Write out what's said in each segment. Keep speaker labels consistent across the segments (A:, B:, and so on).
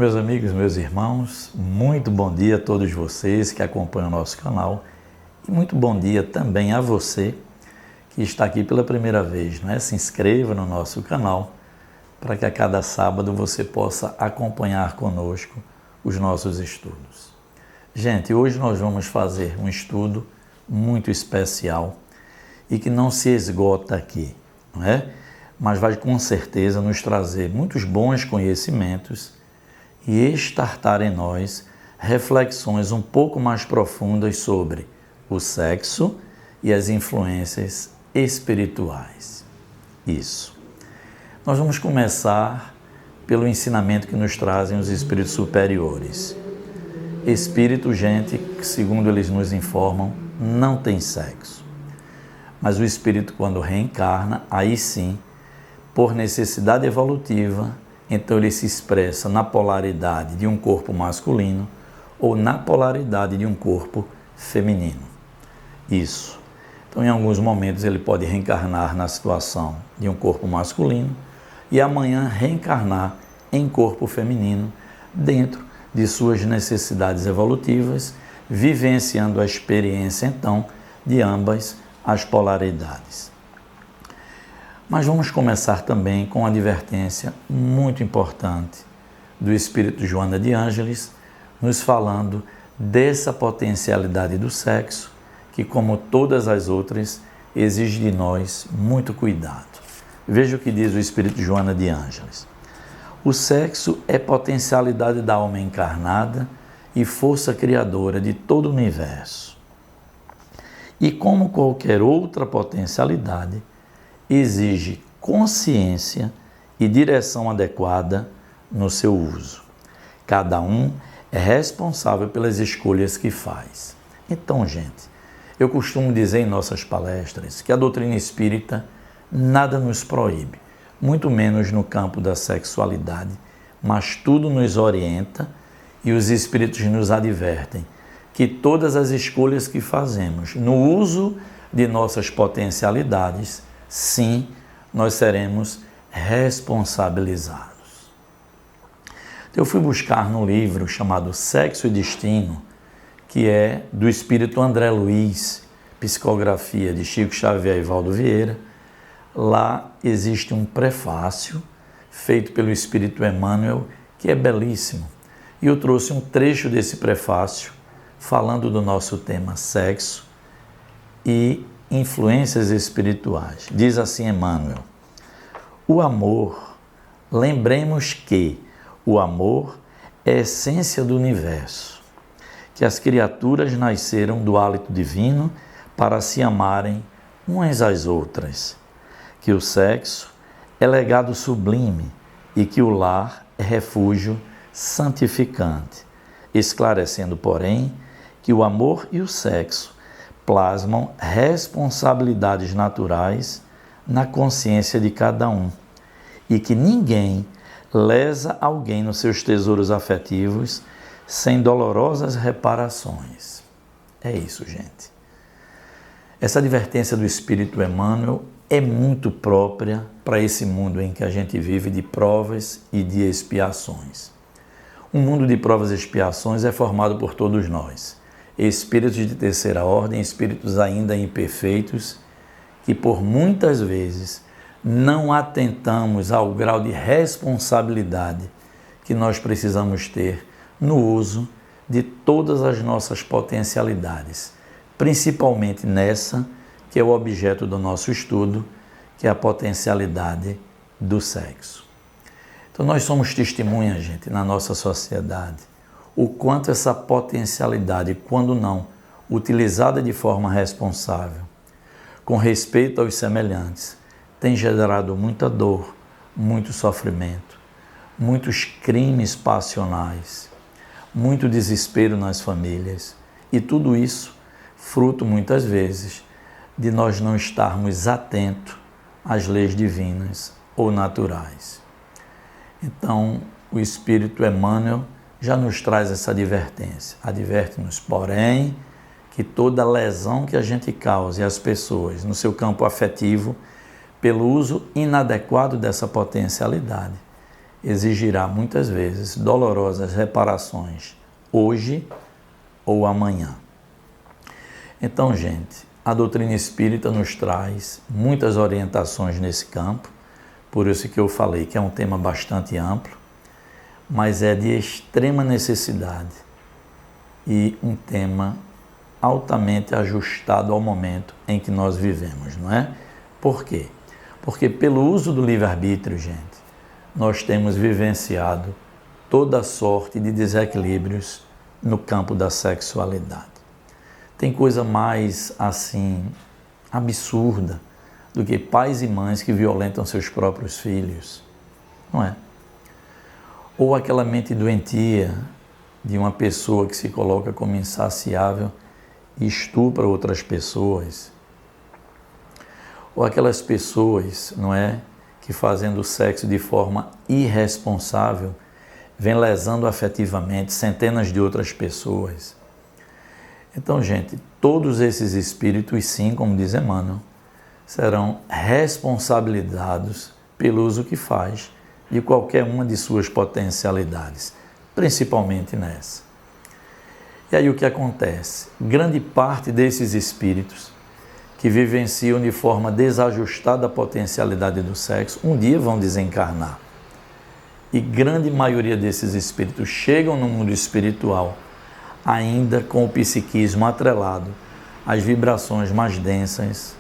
A: Meus amigos, meus irmãos, muito bom dia a todos vocês que acompanham o nosso canal e muito bom dia também a você que está aqui pela primeira vez, né? Se inscreva no nosso canal para que a cada sábado você possa acompanhar conosco os nossos estudos. Gente, hoje nós vamos fazer um estudo muito especial e que não se esgota aqui, não é? Mas vai com certeza nos trazer muitos bons conhecimentos e estartar em nós reflexões um pouco mais profundas sobre o sexo e as influências espirituais. Isso. Nós vamos começar pelo ensinamento que nos trazem os espíritos superiores. Espírito, gente, que segundo eles nos informam, não tem sexo. Mas o espírito, quando reencarna, aí sim, por necessidade evolutiva, então ele se expressa na polaridade de um corpo masculino ou na polaridade de um corpo feminino. Isso. Então, em alguns momentos, ele pode reencarnar na situação de um corpo masculino e amanhã reencarnar em corpo feminino dentro de suas necessidades evolutivas, vivenciando a experiência, então, de ambas as polaridades. Mas vamos começar também com uma advertência muito importante do Espírito Joana de Ângeles, nos falando dessa potencialidade do sexo, que, como todas as outras, exige de nós muito cuidado. Veja o que diz o Espírito Joana de Ângeles. O sexo é potencialidade da alma encarnada e força criadora de todo o universo. E como qualquer outra potencialidade, exige consciência e direção adequada no seu uso. Cada um é responsável pelas escolhas que faz. Então, gente, eu costumo dizer em nossas palestras que a doutrina espírita nada nos proíbe, muito menos no campo da sexualidade, mas tudo nos orienta e os espíritos nos advertem que todas as escolhas que fazemos no uso de nossas potencialidades, sim, nós seremos responsabilizados. Eu fui buscar no livro chamado Sexo e Destino, que é do espírito André Luiz, psicografia de Chico Xavier e Valdo Vieira. Lá existe um prefácio feito pelo espírito Emmanuel, que é belíssimo. E eu trouxe um trecho desse prefácio falando do nosso tema sexo e influências espirituais. Diz assim Emmanuel: o amor, lembremos que o amor é a essência do universo, que as criaturas nasceram do hálito divino para se amarem umas às outras, que o sexo é legado sublime e que o lar é refúgio santificante, esclarecendo, porém, que o amor e o sexo plasmam responsabilidades naturais na consciência de cada um e que ninguém lesa alguém nos seus tesouros afetivos sem dolorosas reparações. É isso, gente. Essa advertência do Espírito Emmanuel é muito própria para esse mundo em que a gente vive de provas e de expiações. Um mundo de provas e expiações é formado por todos nós, espíritos de terceira ordem, espíritos ainda imperfeitos, que por muitas vezes não atentamos ao grau de responsabilidade que nós precisamos ter no uso de todas as nossas potencialidades, principalmente nessa que é o objeto do nosso estudo, que é a potencialidade do sexo. Então nós somos testemunhas, gente, na nossa sociedade, o quanto essa potencialidade, quando não utilizada de forma responsável, com respeito aos semelhantes, tem gerado muita dor, muito sofrimento, muitos crimes passionais, muito desespero nas famílias e tudo isso fruto, muitas vezes, de nós não estarmos atentos às leis divinas ou naturais. Então, o Espírito Emmanuel já nos traz essa advertência. Adverte-nos, porém, que toda lesão que a gente cause às pessoas no seu campo afetivo, pelo uso inadequado dessa potencialidade, exigirá muitas vezes dolorosas reparações hoje ou amanhã. Então, gente, a doutrina espírita nos traz muitas orientações nesse campo, por isso que eu falei que é um tema bastante amplo, mas é de extrema necessidade e um tema altamente ajustado ao momento em que nós vivemos, não é? Por quê? Porque pelo uso do livre-arbítrio, gente, nós temos vivenciado toda sorte de desequilíbrios no campo da sexualidade. Tem coisa mais, assim, absurda do que pais e mães que violentam seus próprios filhos, não é? Ou aquela mente doentia de uma pessoa que se coloca como insaciável e estupra outras pessoas. Ou aquelas pessoas, não é, que fazendo sexo de forma irresponsável, vem lesando afetivamente centenas de outras pessoas. Então, gente, todos esses espíritos, sim, como diz Emmanuel, serão responsabilizados pelo uso que faz de qualquer uma de suas potencialidades, principalmente nessa. E aí o que acontece? Grande parte desses espíritos que vivenciam de forma desajustada a potencialidade do sexo, um dia vão desencarnar. E grande maioria desses espíritos chegam no mundo espiritual ainda com o psiquismo atrelado às vibrações mais densas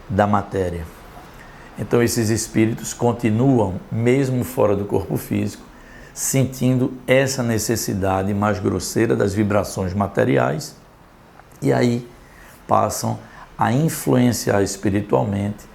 A: da matéria. Então esses espíritos continuam, mesmo fora do corpo físico, sentindo essa necessidade mais grosseira das vibrações materiais e aí passam a influenciar espiritualmente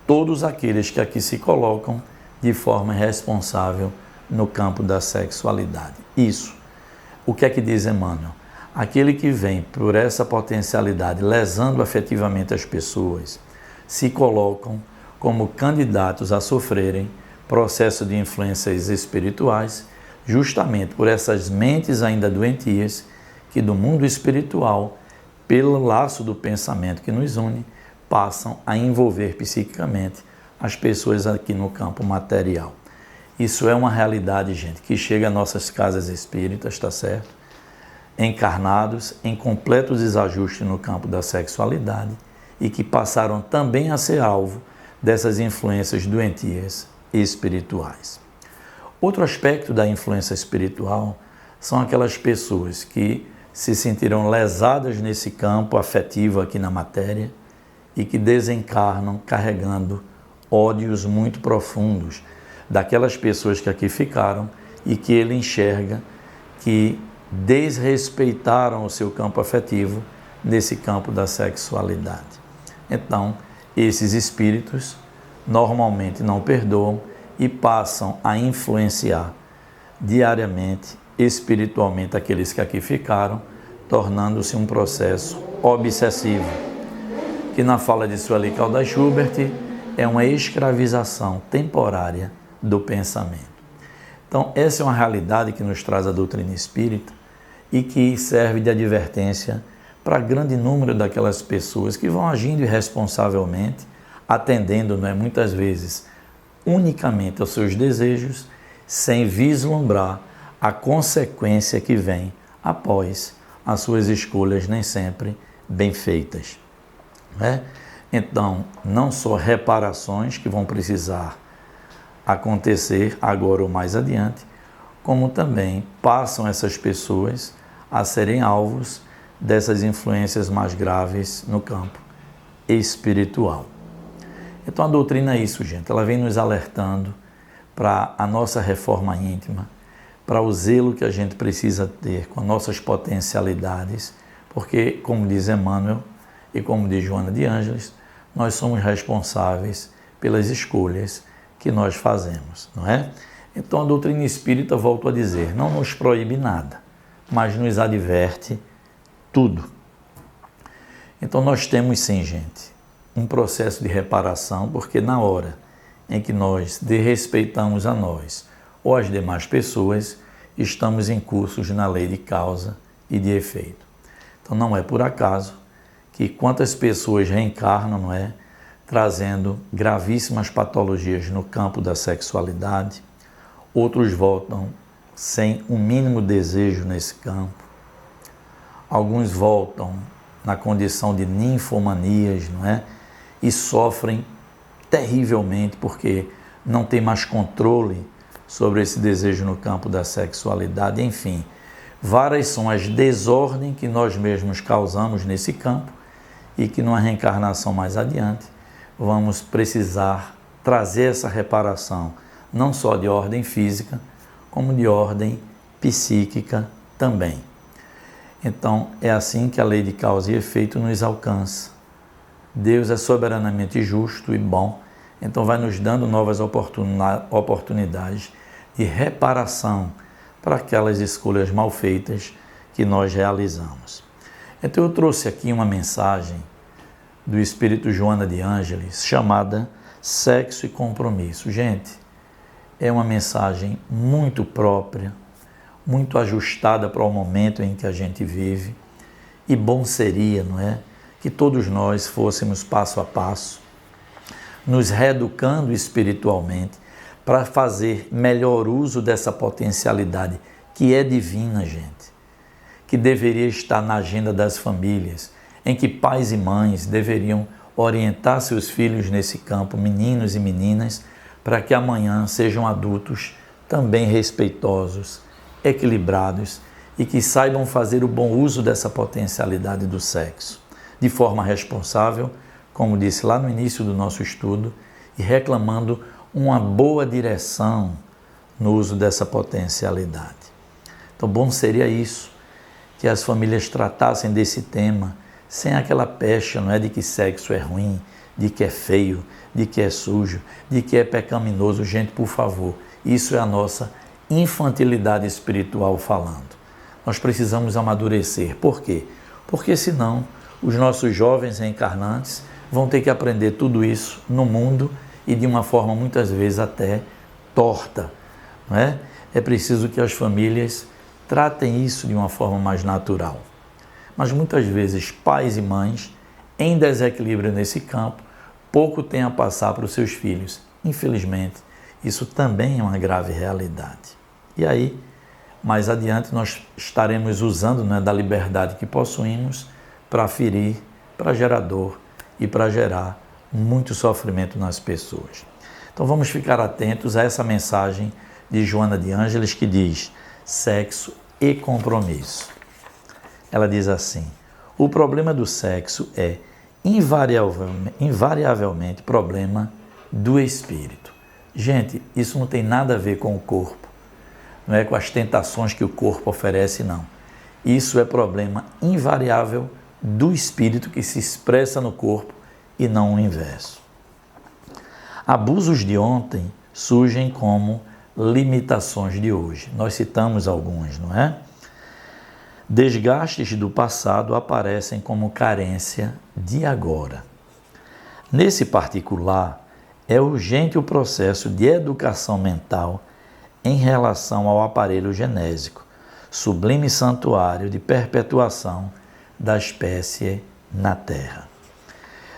A: todos aqueles que aqui se colocam de forma responsável no campo da sexualidade. Isso. O que é que diz Emmanuel? Aquele que vem por essa potencialidade lesando afetivamente as pessoas se colocam como candidatos a sofrerem processo de influências espirituais, justamente por essas mentes ainda doentias que do mundo espiritual, pelo laço do pensamento que nos une, passam a envolver psiquicamente as pessoas aqui no campo material. Isso é uma realidade, gente, que chega às nossas casas espíritas, tá certo? Encarnados em completo desajuste no campo da sexualidade e que passaram também a ser alvo dessas influências doentias espirituais. Outro aspecto da influência espiritual são aquelas pessoas que se sentiram lesadas nesse campo afetivo aqui na matéria e que desencarnam carregando ódios muito profundos daquelas pessoas que aqui ficaram e que ele enxerga que desrespeitaram o seu campo afetivo nesse campo da sexualidade. Então, esses espíritos normalmente não perdoam e passam a influenciar diariamente, espiritualmente, aqueles que aqui ficaram, tornando-se um processo obsessivo, que na fala de Sueli Caldas Schubert é uma escravização temporária do pensamento. Então, essa é uma realidade que nos traz a doutrina espírita e que serve de advertência para grande número daquelas pessoas que vão agindo irresponsavelmente, atendendo, muitas vezes, unicamente aos seus desejos, sem vislumbrar a consequência que vem após as suas escolhas nem sempre bem feitas. Então, não só reparações que vão precisar acontecer agora ou mais adiante, como também passam essas pessoas a serem alvos dessas influências mais graves no campo espiritual. Então a doutrina é isso, gente, ela vem nos alertando para a nossa reforma íntima, para o zelo que a gente precisa ter com nossas potencialidades, porque, como diz Emmanuel e como diz Joana de Ângeles, nós somos responsáveis pelas escolhas que nós fazemos, não é? Então a doutrina espírita, volto a dizer, não nos proíbe nada, mas nos adverte tudo. Então nós temos sim, gente, um processo de reparação, porque na hora em que nós desrespeitamos a nós ou as demais pessoas, estamos incursos na lei de causa e de efeito. Então não é por acaso que quantas pessoas reencarnam, não é, trazendo gravíssimas patologias no campo da sexualidade, outros voltam sem o mínimo desejo nesse campo, alguns voltam na condição de ninfomanias, não é? E sofrem terrivelmente porque não tem mais controle sobre esse desejo no campo da sexualidade. Enfim, várias são as desordens que nós mesmos causamos nesse campo e que numa reencarnação mais adiante vamos precisar trazer essa reparação, não só de ordem física, como de ordem psíquica também. Então, é assim que a lei de causa e efeito nos alcança. Deus é soberanamente justo e bom, então vai nos dando novas oportunidades de reparação para aquelas escolhas mal feitas que nós realizamos. Então eu trouxe aqui uma mensagem do Espírito Joana de Ângeles chamada Sexo e Compromisso. Gente, é uma mensagem muito própria, muito ajustada para o momento em que a gente vive, e bom seria, não é, que todos nós fôssemos passo a passo, nos reeducando espiritualmente para fazer melhor uso dessa potencialidade que é divina, gente, que deveria estar na agenda das famílias, em que pais e mães deveriam orientar seus filhos nesse campo, meninos e meninas, para que amanhã sejam adultos também respeitosos, equilibrados e que saibam fazer o bom uso dessa potencialidade do sexo, de forma responsável, como disse lá no início do nosso estudo, e reclamando uma boa direção no uso dessa potencialidade. Então, bom seria isso, que as famílias tratassem desse tema sem aquela pecha, não é, de que sexo é ruim, de que é feio, de que é sujo, de que é pecaminoso. Gente, por favor, isso é a nossa infantilidade espiritual falando. Nós precisamos amadurecer. Por quê? Porque senão os nossos jovens reencarnantes vão ter que aprender tudo isso no mundo e de uma forma muitas vezes até torta, não é? É preciso que as famílias tratem isso de uma forma mais natural. Mas muitas vezes pais e mães, em desequilíbrio nesse campo, pouco têm a passar para os seus filhos. Infelizmente, isso também é uma grave realidade. E aí, mais adiante, nós estaremos usando, né, da liberdade que possuímos para ferir, para gerar dor e para gerar muito sofrimento nas pessoas. Então vamos ficar atentos a essa mensagem de Joana de Ângeles que diz: sexo e compromisso. Ela diz assim: o problema do sexo é invariavelmente problema do espírito. Gente, isso não tem nada a ver com o corpo, não é com as tentações que o corpo oferece, não. Isso é problema invariável do espírito que se expressa no corpo e não o inverso. Abusos de ontem surgem como limitações de hoje. Nós citamos alguns, não é? Desgastes do passado aparecem como carência de agora. Nesse particular, é urgente o processo de educação mental em relação ao aparelho genésico, sublime santuário de perpetuação da espécie na Terra.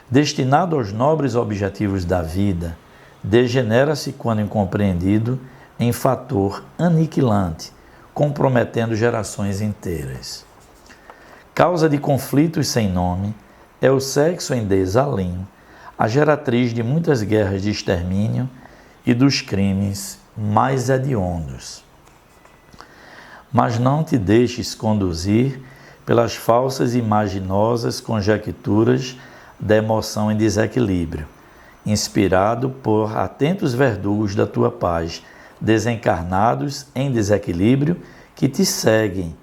A: Destinado aos nobres objetivos da vida, degenera-se, quando incompreendido, em fator aniquilante, comprometendo gerações inteiras. Causa de conflitos sem nome, é o sexo em desalinho, a geratriz de muitas guerras de extermínio e dos crimes mais hediondos. Mas não te deixes conduzir pelas falsas e imaginosas conjecturas da emoção em desequilíbrio, inspirado por atentos verdugos da tua paz, desencarnados em desequilíbrio, que te seguem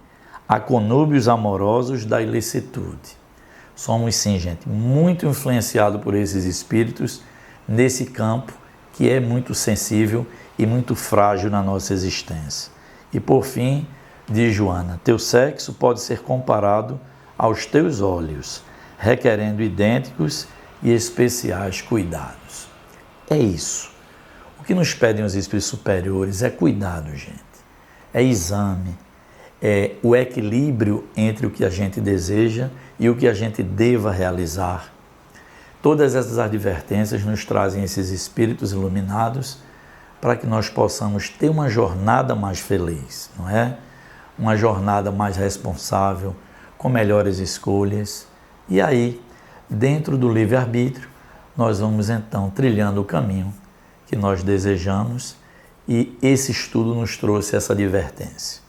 A: a conúbios amorosos da ilicitude. Somos, sim, gente, muito influenciados por esses espíritos nesse campo que é muito sensível e muito frágil na nossa existência. E por fim, diz Joana, teu sexo pode ser comparado aos teus olhos, requerendo idênticos e especiais cuidados. É isso. O que nos pedem os espíritos superiores é cuidado, gente. É exame, é o equilíbrio entre o que a gente deseja e o que a gente deva realizar. Todas essas advertências nos trazem esses espíritos iluminados para que nós possamos ter uma jornada mais feliz, não é? Uma jornada mais responsável, com melhores escolhas. E aí, dentro do livre-arbítrio, nós vamos então trilhando o caminho que nós desejamos, e esse estudo nos trouxe essa advertência.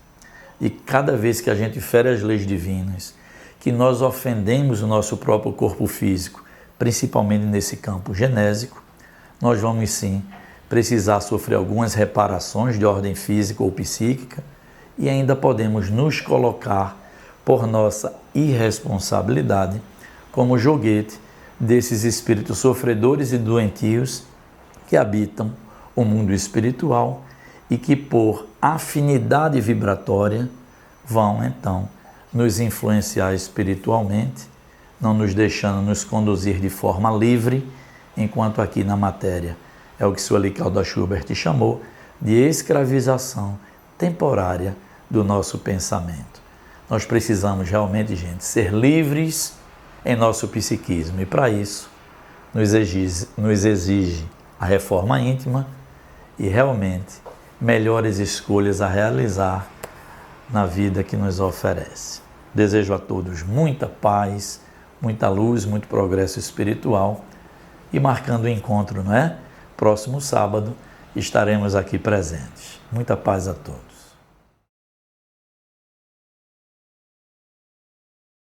A: E cada vez que a gente fere as leis divinas, que nós ofendemos o nosso próprio corpo físico, principalmente nesse campo genésico, nós vamos sim precisar sofrer algumas reparações de ordem física ou psíquica, e ainda podemos nos colocar, por nossa irresponsabilidade, como joguete desses espíritos sofredores e doentios que habitam o mundo espiritual e que, por afinidade vibratória, vão então nos influenciar espiritualmente, não nos deixando nos conduzir de forma livre, enquanto aqui na matéria é o que Sueli Caldas Schubert chamou de escravização temporária do nosso pensamento. Nós precisamos realmente, gente, ser livres em nosso psiquismo, e para isso nos exige a reforma íntima e realmente melhores escolhas a realizar na vida que nos oferece. Desejo a todos muita paz, muita luz, muito progresso espiritual, e marcando o encontro, não é? Próximo sábado estaremos aqui presentes. Muita paz a todos.